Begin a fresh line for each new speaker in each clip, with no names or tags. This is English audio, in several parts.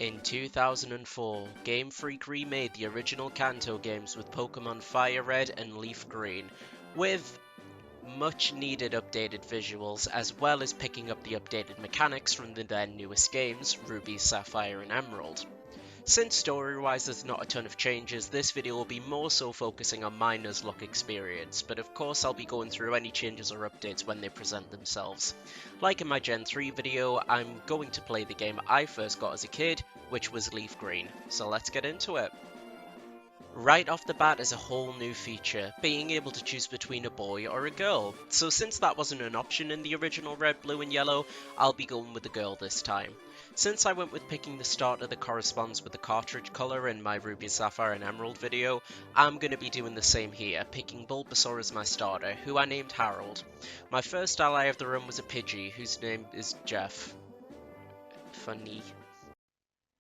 In 2004, Gamefreak remade the original Kanto games with Pokémon FireRed and LeafGreen, with much needed updated visuals, as well as picking up the updated mechanics from the then newest games, Ruby, Sapphire and Emerald. Since story-wise there's not a ton of changes, this video will be more so focusing on my Nuzlocke experience, but of course I'll be going through any changes or updates when they present themselves. Like in my Gen 3 video, I'm going to play the game I first got as a kid, which was LeafGreen, so let's get into it. Right off the bat is a whole new feature, being able to choose between a boy or a girl. So since that wasn't an option in the original red, blue and yellow, I'll be going with the girl this time. Since I went with picking the starter that corresponds with the cartridge colour in my Ruby, Sapphire and Emerald video, I'm going to be doing the same here, picking Bulbasaur as my starter, who I named Harold. My first ally of the run was a Pidgey, whose name is Jeff. Funny.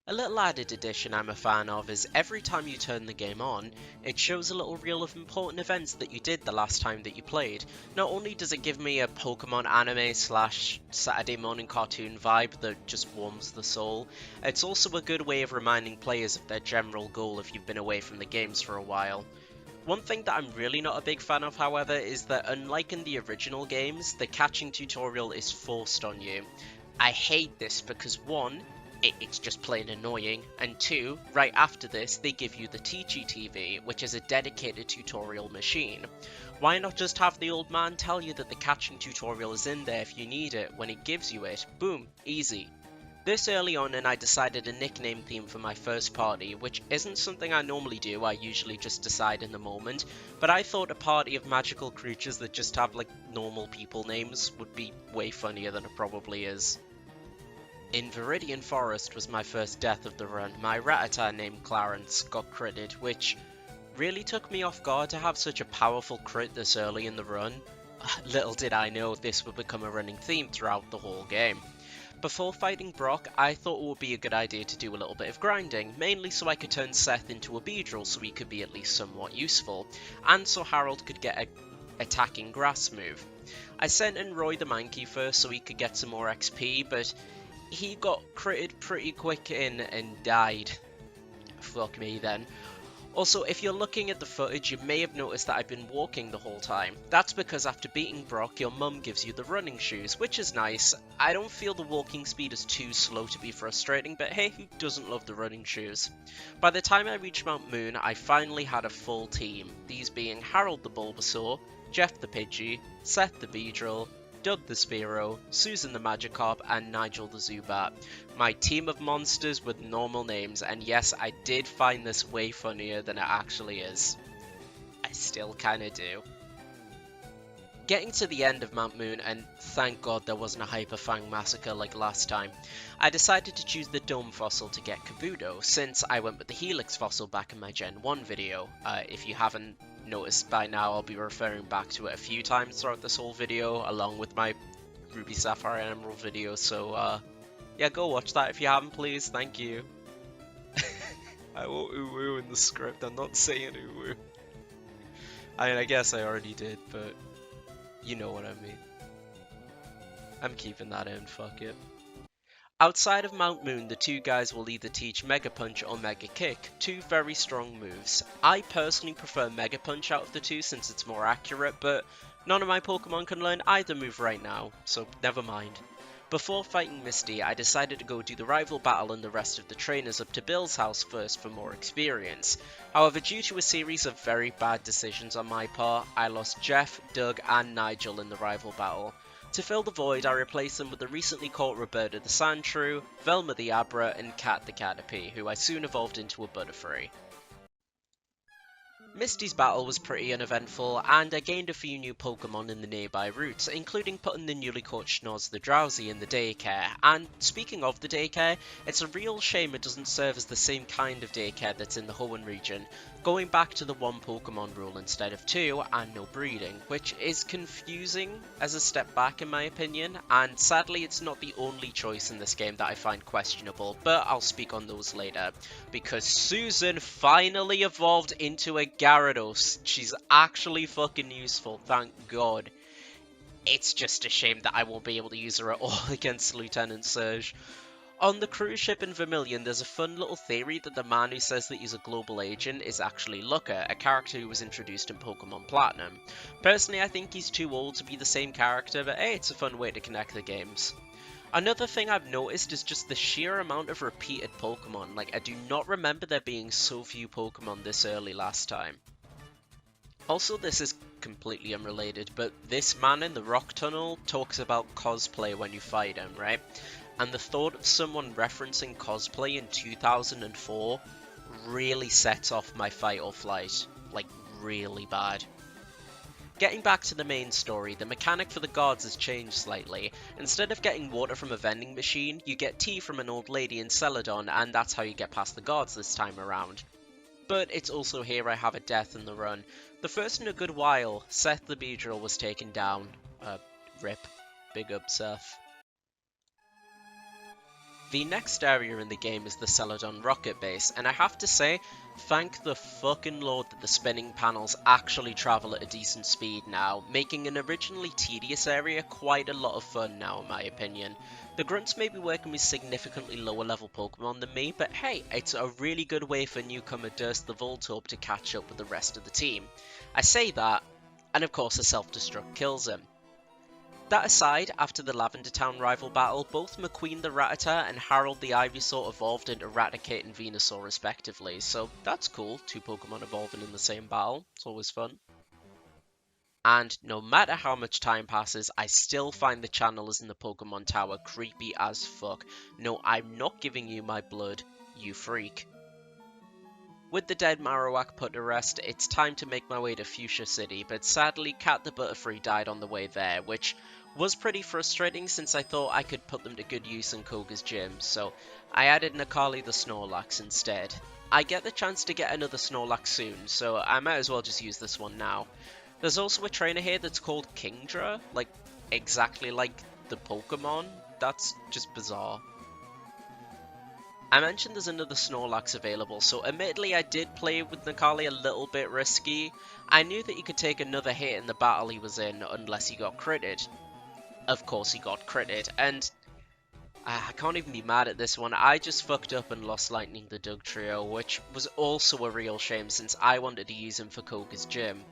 A little added addition I'm a fan of is every time you turn the game on, it shows a little reel of important events that you did the last time that you played. Not only does it give me a Pokemon anime / Saturday morning cartoon vibe that just warms the soul, it's also a good way of reminding players of their general goal if you've been away from the games for a while. One thing that I'm really not a big fan of, however, is that unlike in the original games, the catching tutorial is forced on you. I hate this because one, it's just plain annoying, and two, right after this they give you the Teachy TV, which is a dedicated tutorial machine. Why not just have the old man tell you that the catching tutorial is in there if you need it when it gives you it? Boom, easy. This early on and I decided a nickname theme for my first party, which isn't something I normally do, I usually just decide in the moment, but I thought a party of magical creatures that just have like normal people names would be way funnier than it probably is. In Viridian Forest was my first death of the run. My Rattata named Clarence got critted, which really took me off guard to have such a powerful crit this early in the run. Little did I know this would become a running theme throughout the whole game. Before fighting Brock, I thought it would be a good idea to do a little bit of grinding, mainly so I could turn Seth into a Beedrill so he could be at least somewhat useful, and so Harold could get a attacking grass move. I sent in Roy the Mankey first so he could get some more XP, but he got critted pretty quick in and died. Fuck me then. Also, if you're looking at the footage, you may have noticed that I've been walking the whole time. That's because after beating Brock, your mum gives you the running shoes, which is nice. I don't feel the walking speed is too slow to be frustrating, but hey, who doesn't love the running shoes? By the time I reached Mount Moon, I finally had a full team, these being Harold the Bulbasaur, Jeff the Pidgey, Seth the Beedrill, Doug the Spearow, Susan the Magikarp, and Nigel the Zubat. My team of monsters with normal names, and yes, I did find this way funnier than it actually is. I still kinda do. Getting to the end of Mount Moon, and thank God there wasn't a Hyper Fang massacre like last time, I decided to choose the Dome Fossil to get Kabuto, since I went with the Helix Fossil back in my Gen 1 video. If you haven't noticed by now, I'll be referring back to it a few times throughout this whole video, along with my Ruby, Sapphire and Emerald video, so yeah, go watch that if you haven't, please, thank you. I won't ooh-woo in the script, I'm not saying ooh-woo. I mean, I guess I already did, but you know what I mean. I'm keeping that in, fuck it. Outside of Mount Moon, the two guys will either teach Mega Punch or Mega Kick, two very strong moves. I personally prefer Mega Punch out of the two since it's more accurate, but none of my Pokemon can learn either move right now, so never mind. Before fighting Misty, I decided to go do the rival battle and the rest of the trainers up to Bill's house first for more experience. However, due to a series of very bad decisions on my part, I lost Jeff, Doug and Nigel in the rival battle. To fill the void, I replaced them with the recently caught Roberta the Sandshrew, Velma the Abra and Cat the Caterpie, who I soon evolved into a Butterfree. Misty's battle was pretty uneventful, and I gained a few new Pokemon in the nearby routes, including putting the newly caught Schnoz the Drowsy in the daycare. And speaking of the daycare, it's a real shame it doesn't serve as the same kind of daycare that's in the Hoenn region, going back to the one Pokemon rule instead of two, and no breeding, which is confusing as a step back in my opinion, and sadly it's not the only choice in this game that I find questionable, but I'll speak on those later, because Susan finally evolved into a Gyarados. She's actually fucking useful, thank God. It's just a shame that I won't be able to use her at all against Lieutenant Surge. On the cruise ship in Vermilion, there's a fun little theory that the man who says that he's a global agent is actually Looker, a character who was introduced in Pokemon Platinum. Personally, I think he's too old to be the same character, but hey, it's a fun way to connect the games. Another thing I've noticed is just the sheer amount of repeated Pokemon. Like, I do not remember there being so few Pokemon this early last time. Also, this is completely unrelated, but this man in the rock tunnel talks about cosplay when you fight him, right? And the thought of someone referencing cosplay in 2004 really sets off my fight or flight, like really bad. Getting back to the main story, the mechanic for the guards has changed slightly. Instead of getting water from a vending machine, you get tea from an old lady in Celadon, and that's how you get past the guards this time around. But it's also here I have a death in the run. The first in a good while. Seth the Beedrill was taken down. Rip. Big up, Seth. The next area in the game is the Celadon rocket base, and I have to say, thank the fucking lord that the spinning panels actually travel at a decent speed now, making an originally tedious area quite a lot of fun now in my opinion. The grunts may be working with significantly lower level Pokemon than me, but hey, it's a really good way for newcomer Durst the Voltorb to catch up with the rest of the team. I say that, and of course a self-destruct kills him. That aside, after the Lavender Town rival battle, both McQueen the Rattata and Harold the Ivysaur evolved into Raticate and Venusaur respectively, so that's cool, two Pokemon evolving in the same battle, it's always fun. And no matter how much time passes, I still find the channelers in the Pokemon Tower creepy as fuck. No, I'm not giving you my blood, you freak. With the dead Marowak put to rest, it's time to make my way to Fuchsia City, but sadly Cat the Butterfree died on the way there, which was pretty frustrating since I thought I could put them to good use in Koga's gym, so I added Nakali the Snorlax instead. I get the chance to get another Snorlax soon, so I might as well just use this one now. There's also a trainer here that's called Kingdra, like exactly like the Pokemon. That's just bizarre. I mentioned there's another Snorlax available, so admittedly I did play with Nakali a little bit risky. I knew that he could take another hit in the battle he was in unless he got critted. Of course he got critted, and I can't even be mad at this one. I just fucked up and lost Lightning the Dugtrio, which was also a real shame since I wanted to use him for Koga's gym.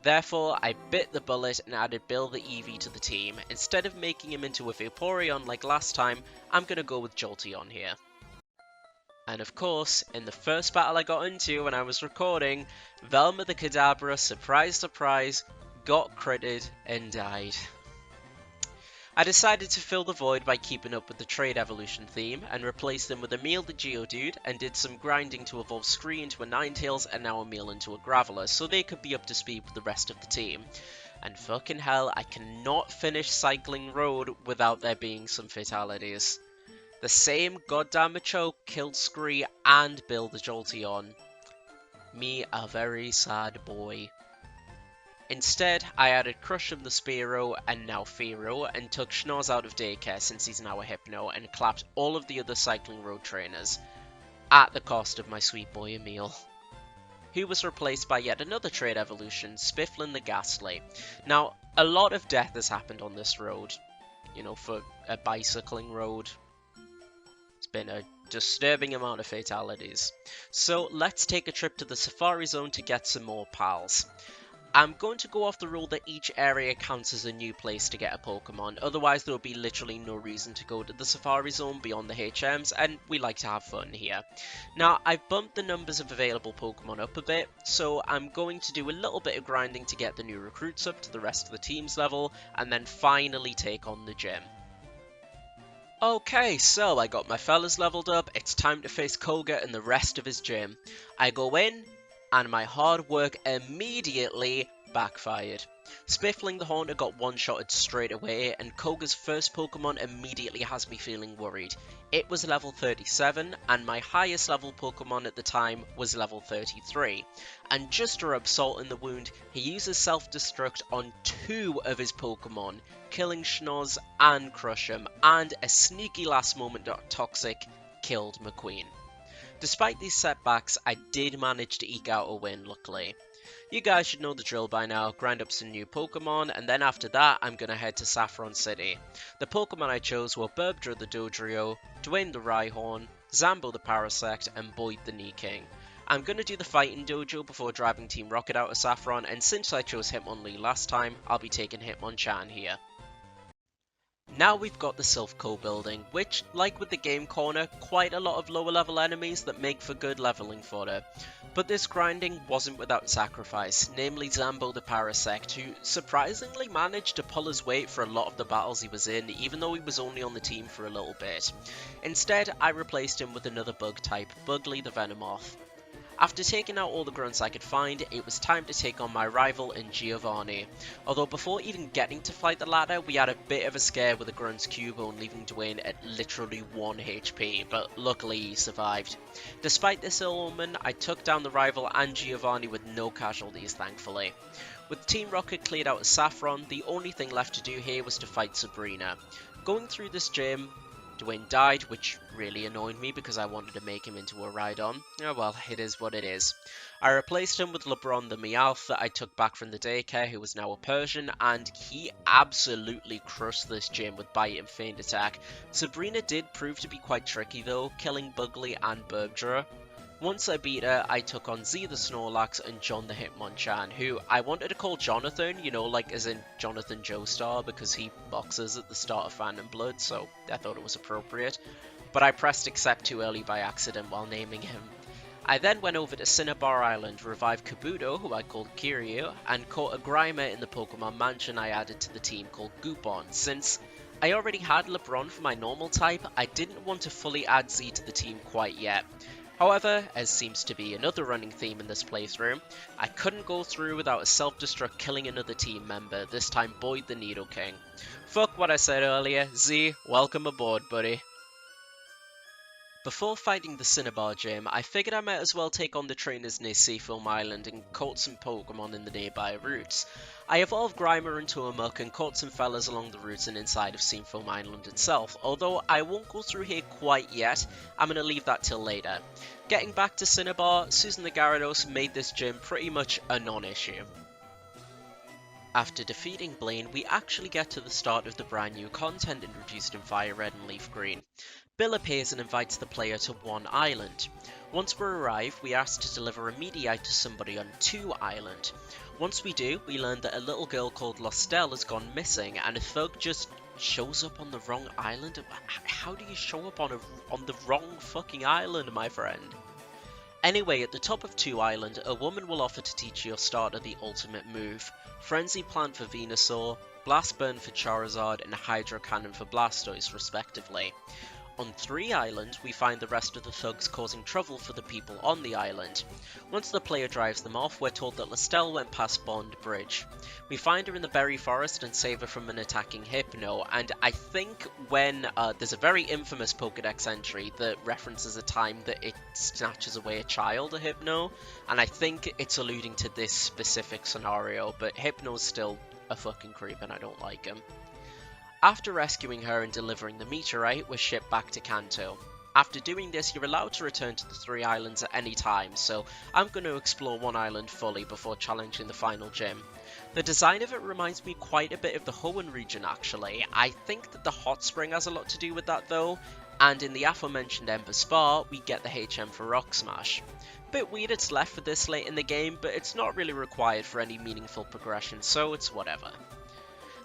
Therefore, I bit the bullet and added Bill the Eevee to the team. Instead of making him into a Vaporeon like last time, I'm gonna go with Jolteon here. And of course, in the first battle I got into when I was recording, Velma the Kadabra, surprise surprise, got critted and died. I decided to fill the void by keeping up with the trade evolution theme and replaced them with Emil the Geodude and did some grinding to evolve Scree into a Ninetales and now Emil into a Graveler so they could be up to speed with the rest of the team. And fucking hell, I cannot finish Cycling Road without there being some fatalities. The same goddamn Machoke killed Scree and Bill the Jolteon. Me a very sad boy. Instead, I added Crush'em the Spearow and now Fearow and took Schnoz out of daycare since he's now a Hypno and clapped all of the other Cycling Road trainers, at the cost of my sweet boy Emil, who was replaced by yet another trade evolution, Spifflin the Ghastly. Now, a lot of death has happened on this road, you know, for a bicycling road. It's been a disturbing amount of fatalities. So let's take a trip to the Safari Zone to get some more pals. I'm going to go off the rule that each area counts as a new place to get a Pokemon, otherwise there will be literally no reason to go to the Safari Zone beyond the HMs, and we like to have fun here. Now, I've bumped the numbers of available Pokemon up a bit, so I'm going to do a little bit of grinding to get the new recruits up to the rest of the team's level, and then finally take on the gym. Okay, so I got my fellas leveled up, it's time to face Koga and the rest of his gym. I go in, and my hard work immediately backfired. Spiffling the Haunter got one-shotted straight away, and Koga's first Pokemon immediately has me feeling worried. It was level 37, and my highest level Pokemon at the time was level 33. And just to rub salt in the wound, he uses self-destruct on 2 of his Pokemon, killing Schnoz and Crush'em, and a sneaky last moment Toxic killed McQueen. Despite these setbacks, I did manage to eke out a win, luckily. You guys should know the drill by now, grind up some new Pokemon, and then after that I'm gonna head to Saffron City. The Pokemon I chose were Burbdra the Dodrio, Dwayne the Rhyhorn, Zambo the Parasect, and Boyd the Niking. I'm gonna do the fighting dojo before driving Team Rocket out of Saffron, and since I chose Hitmonlee last time, I'll be taking Hitmonchan here. Now we've got the Silvco Building, which, like with the Game Corner, quite a lot of lower level enemies that make for good leveling fodder. But this grinding wasn't without sacrifice, namely Zambo the Parasect, who surprisingly managed to pull his weight for a lot of the battles he was in, even though he was only on the team for a little bit. Instead, I replaced him with another bug type, Bugly the Venomoth. After taking out all the grunts I could find, it was time to take on my rival in Giovanni. Although before even getting to fight the latter, we had a bit of a scare with the grunt's Cubone, leaving Dwayne at literally 1 HP, but luckily he survived. Despite this ill omen, I took down the rival and Giovanni with no casualties, thankfully. With Team Rocket cleared out of Saffron, the only thing left to do here was to fight Sabrina. Going through this gym, Dwayne died, which really annoyed me because I wanted to make him into a Rhydon. Oh well, it is what it is. I replaced him with LeBron the Meowth that I took back from the daycare, who was now a Persian, and he absolutely crushed this gym with Bite and Feint Attack. Sabrina did prove to be quite tricky though, killing Bugly and Burbdra. Once I beat her, I took on Z the Snorlax and John the Hitmonchan, who I wanted to call Jonathan, you know, like as in Jonathan Joestar, because he boxes at the start of Phantom Blood, so I thought it was appropriate. But I pressed accept too early by accident while naming him. I then went over to Cinnabar Island, revived Kabuto, who I called Kiryu, and caught a Grimer in the Pokemon Mansion I added to the team called Goopon. Since I already had LeBron for my normal type, I didn't want to fully add Z to the team quite yet. However, as seems to be another running theme in this playthrough, I couldn't go through without a self-destruct killing another team member, this time Boyd the Needle King. Fuck what I said earlier, Z, welcome aboard buddy. Before fighting the Cinnabar gym, I figured I might as well take on the trainers near Seafoam Island and caught some Pokemon in the nearby routes. I evolved Grimer into a Muck and caught some fellas along the routes and inside of Seafoam Island itself, although I won't go through here quite yet, I'm going to leave that till later. Getting back to Cinnabar, Susan the Gyarados made this gym pretty much a non-issue. After defeating Blaine, we actually get to the start of the brand new content introduced in FireRed and LeafGreen. Bill appears and invites the player to one island. Once we arrive, we are asked to deliver a Mediite to somebody on 2 island. Once we do, we learn that a little girl called Lostelle has gone missing, and a thug just shows up on the wrong island. How do you show up on the wrong fucking island, my friend? Anyway, at the top of 2 island, a woman will offer to teach your starter the ultimate move. Frenzy Plant for Venusaur, Blast Burn for Charizard, and Hydro Cannon for Blastoise, respectively. On 3 Island, we find the rest of the thugs causing trouble for the people on the island. Once the player drives them off, we're told that Lostelle went past Bond Bridge. We find her in the Berry Forest and save her from an attacking Hypno, and I think when there's a very infamous Pokédex entry that references a time that it snatches away a child, a Hypno, and I think it's alluding to this specific scenario, but Hypno's still a fucking creep and I don't like him. After rescuing her and delivering the meteorite, we're shipped back to Kanto. After doing this, you're allowed to return to the 3 islands at any time, so I'm going to explore 1 island fully before challenging the final gym. The design of it reminds me quite a bit of the Hoenn region actually. I think that the hot spring has a lot to do with that though, and in the aforementioned Ember Spa, we get the HM for Rock Smash. Bit weird it's left for this late in the game, but it's not really required for any meaningful progression, so it's whatever.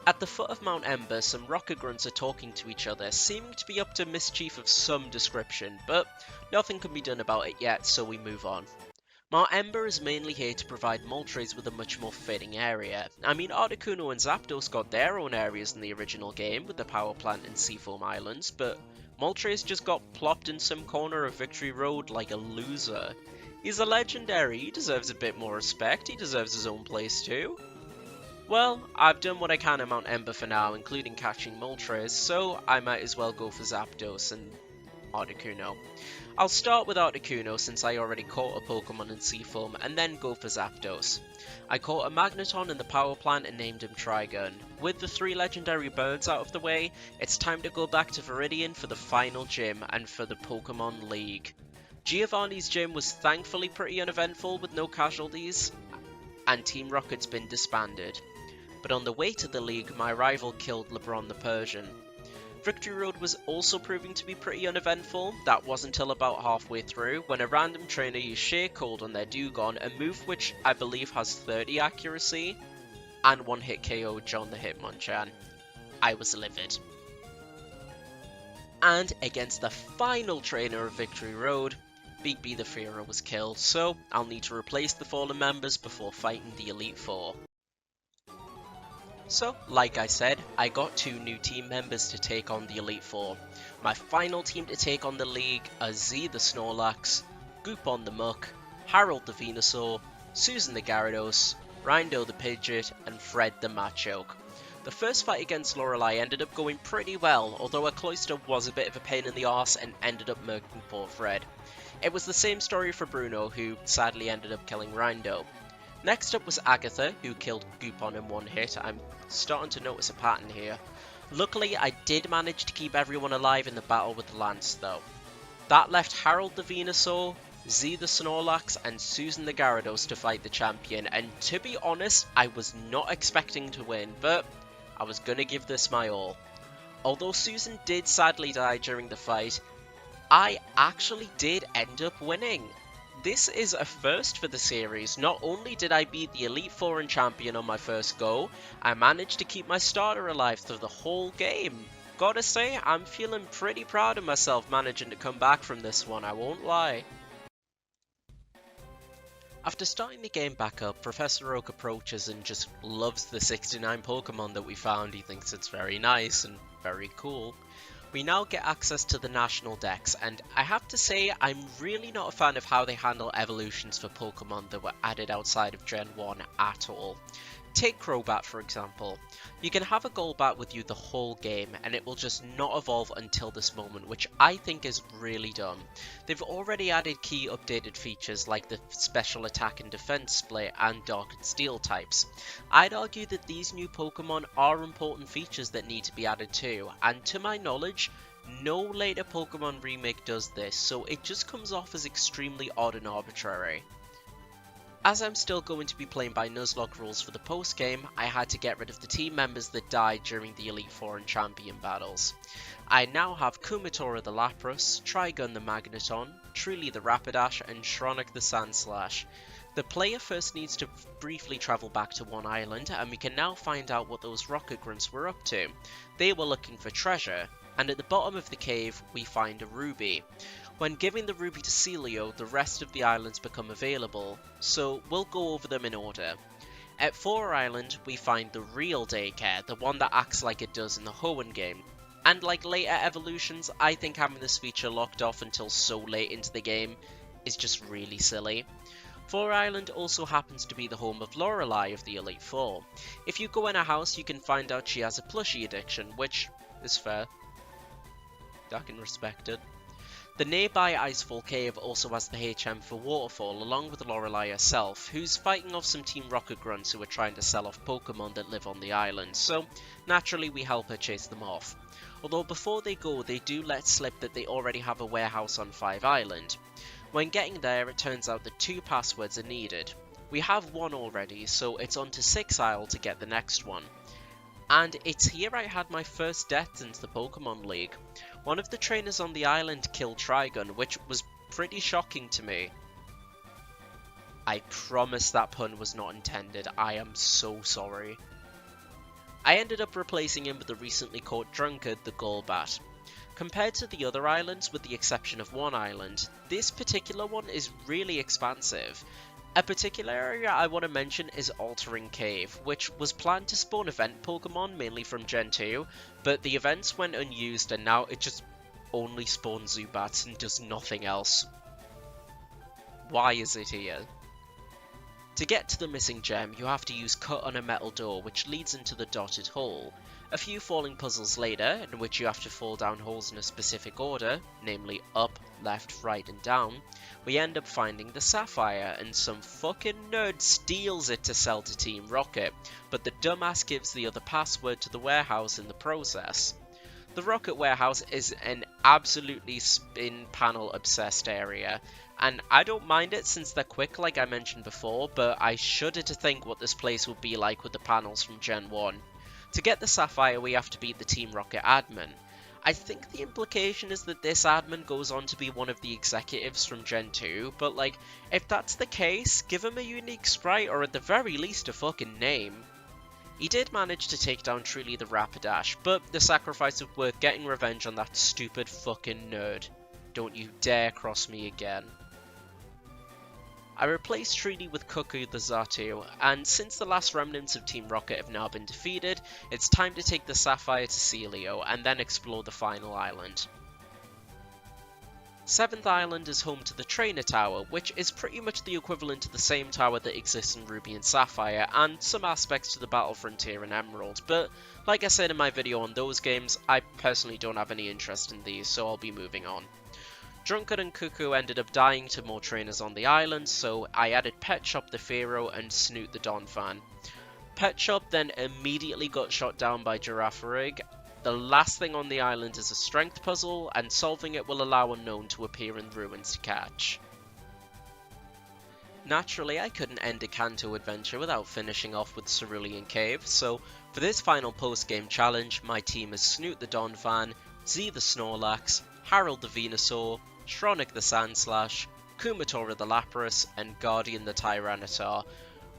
At the foot of Mount Ember, some rocket grunts are talking to each other, seeming to be up to mischief of some description, but nothing can be done about it yet, so we move on. Mount Ember is mainly here to provide Moltres with a much more fitting area. I mean, Articuno and Zapdos got their own areas in the original game with the Power Plant and Seafoam Islands, but Moltres just got plopped in some corner of Victory Road like a loser. He's a legendary, he deserves a bit more respect, he deserves his own place too. Well, I've done what I can in Mount Ember for now, including catching Moltres, so I might as well go for Zapdos and Articuno. I'll start with Articuno since I already caught a Pokemon in Seafoam, and then go for Zapdos. I caught a Magneton in the Power Plant and named him Trigun. With the 3 legendary birds out of the way, it's time to go back to Viridian for the final gym and for the Pokemon League. Giovanni's gym was thankfully pretty uneventful with no casualties. and Team Rocket's been disbanded. But on the way to the league, my rival killed LeBron the Persian. Victory Road was also proving to be pretty uneventful. That wasn't until about halfway through, when a random trainer used Sheer Cold on their Dewgong, a move which I believe has 30 accuracy, and one hit KO John the Hitmonchan. I was livid. And against the final trainer of Victory Road, Big B the Fearer was killed, so I'll need to replace the fallen members before fighting the Elite Four. So, like I said, I got 2 new team members to take on the Elite Four. My final team to take on the league are Z the Snorlax, Goopon the Muck, Harold the Venusaur, Susan the Gyarados, Rindo the Pidgeot, and Fred the Machoke. The first fight against Lorelei ended up going pretty well, although a Cloyster was a bit of a pain in the arse and ended up murking poor Fred. It was the same story for Bruno, who sadly ended up killing Rindo. Next up was Agatha, who killed Goopon in one hit. I'm starting to notice a pattern here. Luckily, I did manage to keep everyone alive in the battle with the Lance though. That left Harold the Venusaur, Z the Snorlax, and Susan the Gyarados to fight the champion, and to be honest, I was not expecting to win, but I was gonna give this my all. Although Susan did sadly die during the fight, I actually did end up winning. This is a first for the series. Not only did I beat the Elite Four and champion on my first go, I managed to keep my starter alive through the whole game. Gotta say, I'm feeling pretty proud of myself managing to come back from this one, I won't lie. After starting the game back up, Professor Oak approaches and just loves the 69 Pokemon that we found. He thinks it's very nice and very cool. We now get access to the National Dex, and I have to say I'm really not a fan of how they handle evolutions for Pokemon that were added outside of Gen 1 at all. Take Crobat for example. You can have a Golbat with you the whole game and it will just not evolve until this moment, which I think is really dumb. They've already added key updated features like the special attack and defense split and Dark and Steel types. I'd argue that these new Pokemon are important features that need to be added too, and to my knowledge, no later Pokemon remake does this, so it just comes off as extremely odd and arbitrary. As I'm still going to be playing by Nuzlocke rules for the post-game, I had to get rid of the team members that died during the Elite Four and Champion battles. I now have Kumatora the Lapras, Trigun the Magneton, Trilly the Rapidash, and Shronic the Sandslash. The player first needs to briefly travel back to one island, and we can now find out what those Rocket Grunts were up to. They were looking for treasure, and at the bottom of the cave we find a ruby. When giving the ruby to Celio, the rest of the islands become available, so we'll go over them in order. At 4 Island, we find the real daycare, the one that acts like it does in the Hoenn game. And like later evolutions, I think having this feature locked off until so late into the game is just really silly. 4 Island also happens to be the home of Lorelei of the Elite Four. If you go in her house, you can find out she has a plushie addiction, which is fair. I can respect it. The nearby Icefall Cave also has the HM for Waterfall, along with Lorelei herself, who's fighting off some Team Rocket Grunts who are trying to sell off Pokemon that live on the island, so naturally we help her chase them off. Although before they go, they do let slip that they already have a warehouse on 5 Island. When getting there, it turns out that 2 passwords are needed. We have one already, so it's on to 6 Isle to get the next one. And it's here I had my first death since the Pokemon League. One of the trainers on the island killed Trigun, which was pretty shocking to me. I promise that pun was not intended, I am so sorry. I ended up replacing him with the recently caught drunkard, the Golbat. Compared to the other islands, with the exception of 1 island, this particular one is really expansive. A particular area I want to mention is Altering Cave, which was planned to spawn event Pokemon mainly from Gen 2, but the events went unused and now it just only spawns Zubats and does nothing else. Why is it here? To get to the missing gem, you have to use Cut on a metal door, which leads into the dotted hole. A few falling puzzles later, in which you have to fall down holes in a specific order, namely up, left, right and down, we end up finding the Sapphire, and some fucking nerd steals it to sell to Team Rocket, but the dumbass gives the other password to the warehouse in the process. The Rocket Warehouse is an absolutely spin panel obsessed area, and I don't mind it since they're quick like I mentioned before, but I shudder to think what this place will be like with the panels from Gen 1. To get the Sapphire we have to beat the Team Rocket admin. I think the implication is that this admin goes on to be one of the executives from Gen 2, but like, if that's the case, give him a unique sprite or at the very least a fucking name. He did manage to take down Truly the Rapidash, but the sacrifice was worth getting revenge on that stupid fucking nerd. Don't you dare cross me again. I replaced Truly with Cuckoo the Xatu, and since the last remnants of Team Rocket have now been defeated, it's time to take the Sapphire to Celio and then explore the final island. 7th Island is home to the Trainer Tower, which is pretty much the equivalent to the same tower that exists in Ruby and Sapphire, and some aspects to the Battle Frontier and Emerald, but like I said in my video on those games, I personally don't have any interest in these, so I'll be moving on. Drunkard and Cuckoo ended up dying to more trainers on the island, so I added Pet Shop the Pharaoh and Snoot the Donphan. Pet Shop then immediately got shot down by Giraffarig. The last thing on the island is a strength puzzle, and solving it will allow Unknown to appear in ruins to catch. Naturally, I couldn't end a Kanto adventure without finishing off with Cerulean Cave, so for this final post-game challenge, my team is Snoot the Donphan, Z the Snorlax, Harold the Venusaur, Shronic the Sandslash, Kumatora the Lapras, and Guardian the Tyranitar.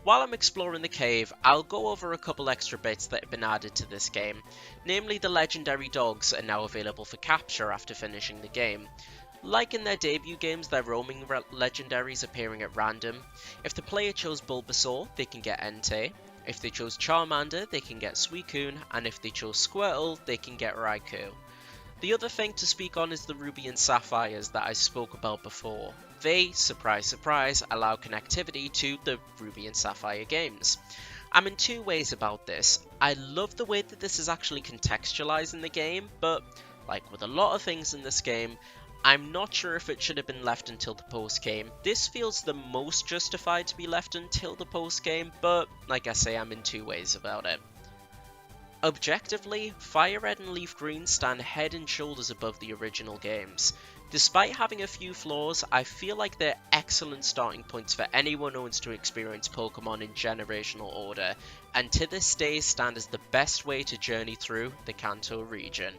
While I'm exploring the cave, I'll go over a couple extra bits that have been added to this game, namely the legendary dogs are now available for capture after finishing the game. Like in their debut games, they're roaming legendaries appearing at random. If the player chose Bulbasaur, they can get Entei. If they chose Charmander, they can get Suicune, and if they chose Squirtle, they can get Raikou. The other thing to speak on is the Ruby and Sapphires that I spoke about before. They, surprise surprise, allow connectivity to the Ruby and Sapphire games. I'm in two ways about this. I love the way that this is actually contextualized in the game, but like with a lot of things in this game, I'm not sure if it should have been left until the post-game. This feels the most justified to be left until the post-game, but like I say, I'm in two ways about it. Objectively, FireRed and LeafGreen stand head and shoulders above the original games. Despite having a few flaws, I feel like they're excellent starting points for anyone who wants to experience Pokemon in generational order, and to this day stand as the best way to journey through the Kanto region.